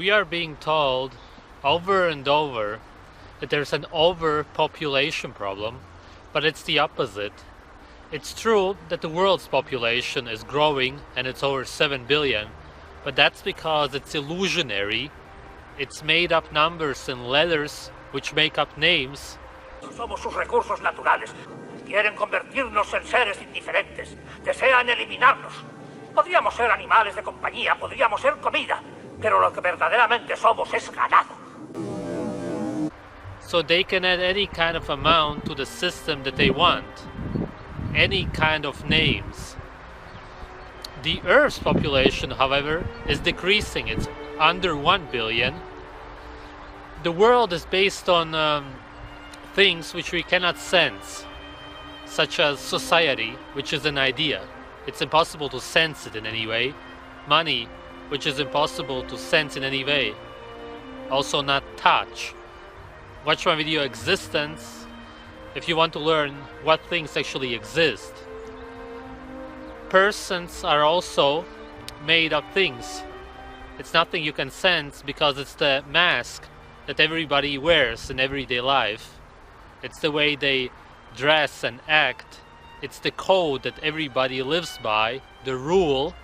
We are being told over and over that there's an overpopulation problem, but it's the opposite. It's true that the world's population is growing and it's over 7 billion, but that's because it's illusionary. It's made up numbers and letters which make up names. Somos sus recursos naturales. Quieren convertirnos en seres indiferentes. Desean eliminarnos. Podríamos ser animales de compañía, podríamos ser comida, pero lo que verdaderamente somos es ganado. So they can add any kind of amount to the system that they want. Any kind of names. The Earth's population, however, is decreasing. It's under 1 billion. The world is based on things which we cannot sense, such as society, which is an idea. It's impossible to sense it in any way. Money, which is impossible to sense in any way. Also not touch. Watch my video Existence if you want to learn what things actually exist. Persons are also made of things. It's nothing you can sense because it's the mask that everybody wears in everyday life. It's the way they dress and act. It's the code that everybody lives by, the rule.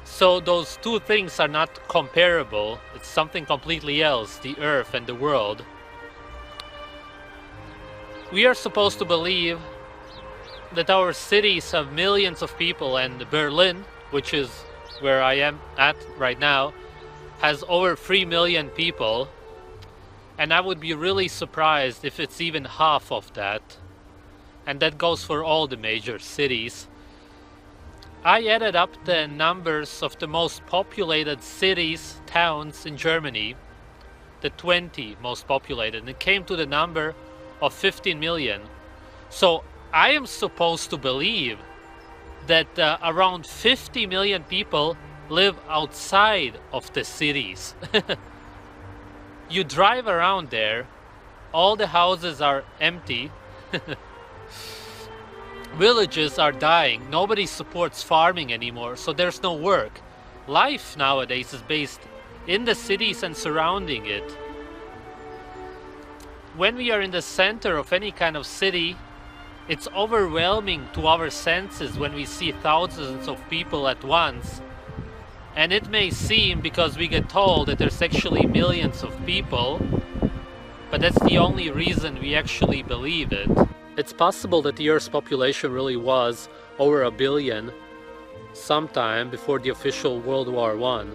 So those two things are not comparable. It's something completely else, the earth and the world. We are supposed to believe that our cities have millions of people, and Berlin, which is where I am at right now, has over 3 million people. And I would be really surprised if it's even half of that. And that goes for all the major cities. I added up the numbers of the most populated cities, towns in Germany, the 20 most populated, and it came to the number of 15 million. So I am supposed to believe that around 50 million people live outside of the cities. You drive around there, all the houses are empty. Villages are dying. Nobody supports farming anymore, so there's no work. Life nowadays is based in the cities and surrounding it. When we are in the center of any kind of city, it's overwhelming to our senses when we see thousands of people at once. And it may seem, because we get told that there's actually millions of people, but that's the only reason we actually believe it. It's possible that the Earth's population really was over 1 billion sometime before the official World War I.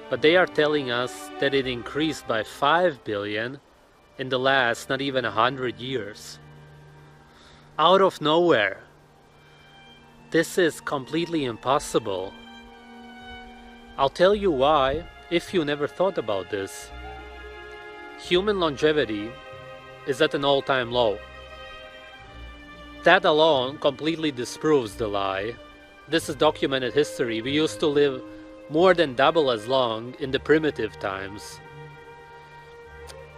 But they are telling us that it increased by 5 billion in the last not even 100 years. Out of nowhere. This is completely impossible. I'll tell you why if you never thought about this. Human longevity is at an all-time low. That alone completely disproves the lie. This is documented history. We used to live more than double as long in the primitive times.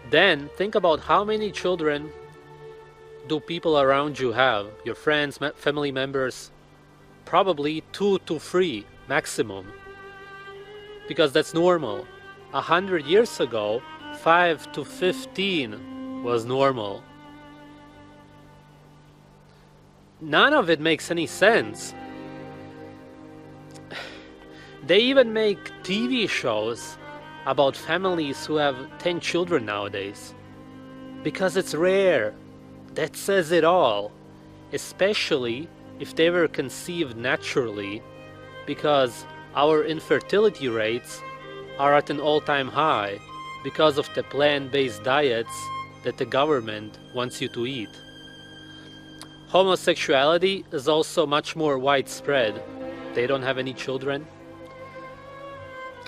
Then think about how many children do people around you have? Your friends, family members? Probably 2 to 3 maximum. Because that's normal. 100 years ago, 5 to 15 was normal. None of it makes any sense. They even make TV shows about families who have 10 children nowadays. Because it's rare. That says it all. Especially if they were conceived naturally. Because our infertility rates are at an all-time high because of the plant-based diets that the government wants you to eat. Homosexuality is also much more widespread. They don't have any children.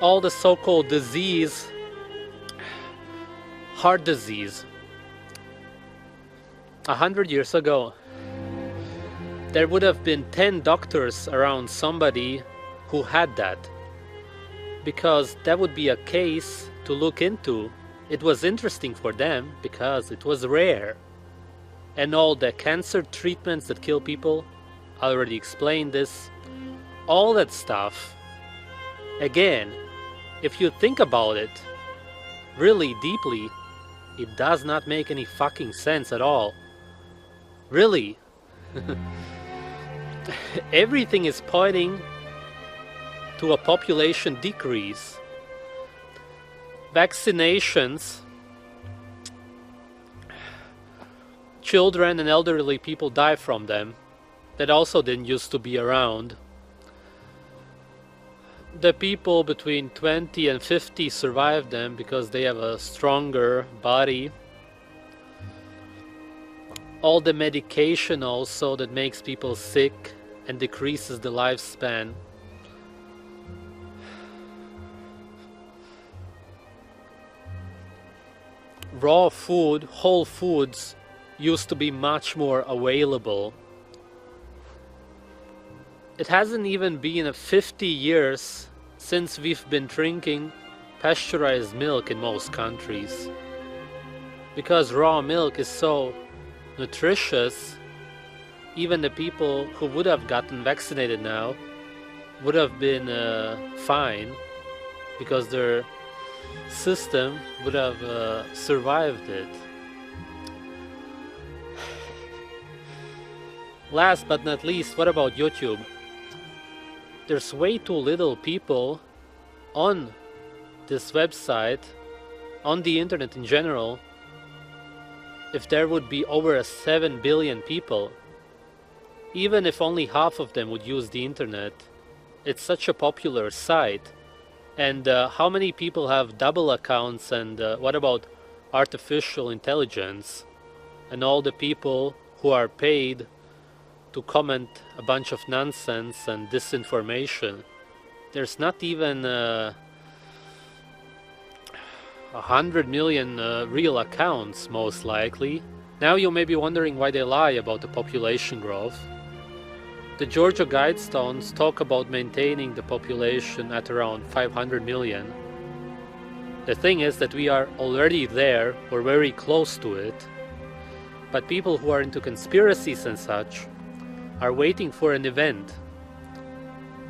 All the so-called disease, heart disease. 100 years ago, there would have been 10 doctors around somebody who had that. Because that would be a case to look into. It was interesting for them because it was rare. And all the cancer treatments that kill people, I already explained this. All that stuff Again, if you think about it really deeply, it does not make any fucking sense at all. Really. Everything is pointing to a population decrease. Vaccinations, children and elderly people die from them. That also didn't used to be around. The people between 20 and 50 survive them because they have a stronger body. All the medication also that makes people sick and decreases the lifespan. Raw food, whole foods, used to be much more available. It hasn't even been 50 years since we've been drinking pasteurized milk in most countries. Because raw milk is so nutritious, even the people who would have gotten vaccinated now would have been fine, because their system would have survived it. Last but not least, what about YouTube? There's way too little people on this website, on the internet in general. If there would be over 7 billion people, even if only half of them would use the internet, it's such a popular site. And how many people have double accounts? And what about artificial intelligence and all the people who are paid to comment a bunch of nonsense and disinformation? There's not even 100 million real accounts, most likely. Now you may be wondering why they lie about the population growth. The Georgia Guidestones talk about maintaining the population at around 500 million. The thing is that we are already there, or very close to it. But people who are into conspiracies and such are waiting for an event,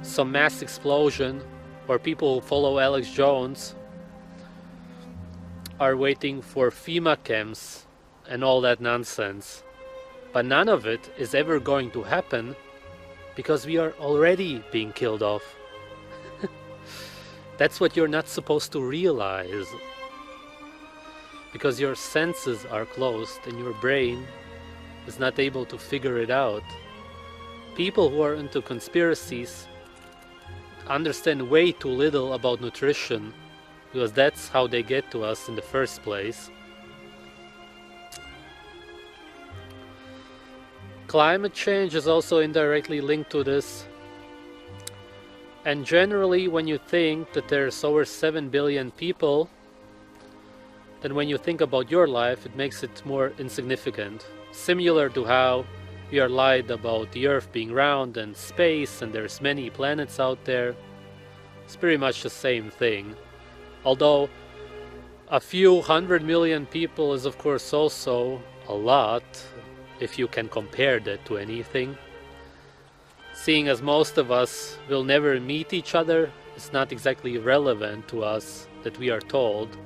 some mass explosion, or people who follow Alex Jones are waiting for FEMA camps and all that nonsense. But none of it is ever going to happen, because we are already being killed off. That's what you're not supposed to realize. Because your senses are closed and your brain is not able to figure it out. People who are into conspiracies understand way too little about nutrition, because that's how they get to us in the first place. Climate change is also indirectly linked to this. And generally, when you think that there's over 7 billion people, then when you think about your life, it makes it more insignificant. Similar to how we are lied about the Earth being round and space, and there's many planets out there. It's pretty much the same thing. Although a few 100 million people is of course also a lot, if you can compare that to anything. Seeing as most of us will never meet each other, it's not exactly relevant to us that we are told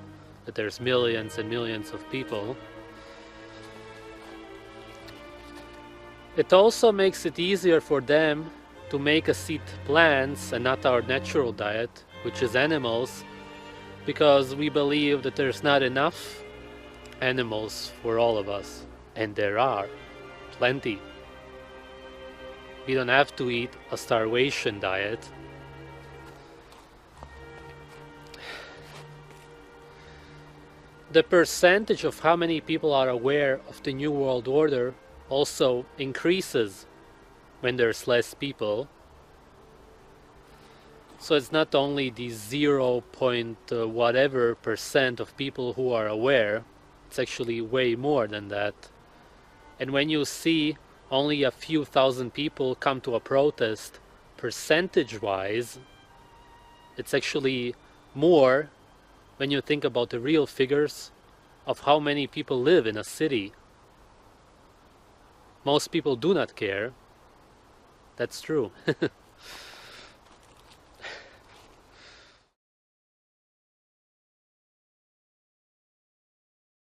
that there's millions and millions of people. It also makes it easier for them to make us eat plants and not our natural diet, which is animals, because we believe that there's not enough animals for all of us. And there are plenty. We don't have to eat a starvation diet. The percentage of how many people are aware of the New World Order also increases when there's less people. So it's not only the 0. Whatever percent of people who are aware, it's actually way more than that. And when you see only a few thousand people come to a protest, percentage-wise, it's actually more when you think about the real figures of how many people live in a city. Most people do not care. That's true.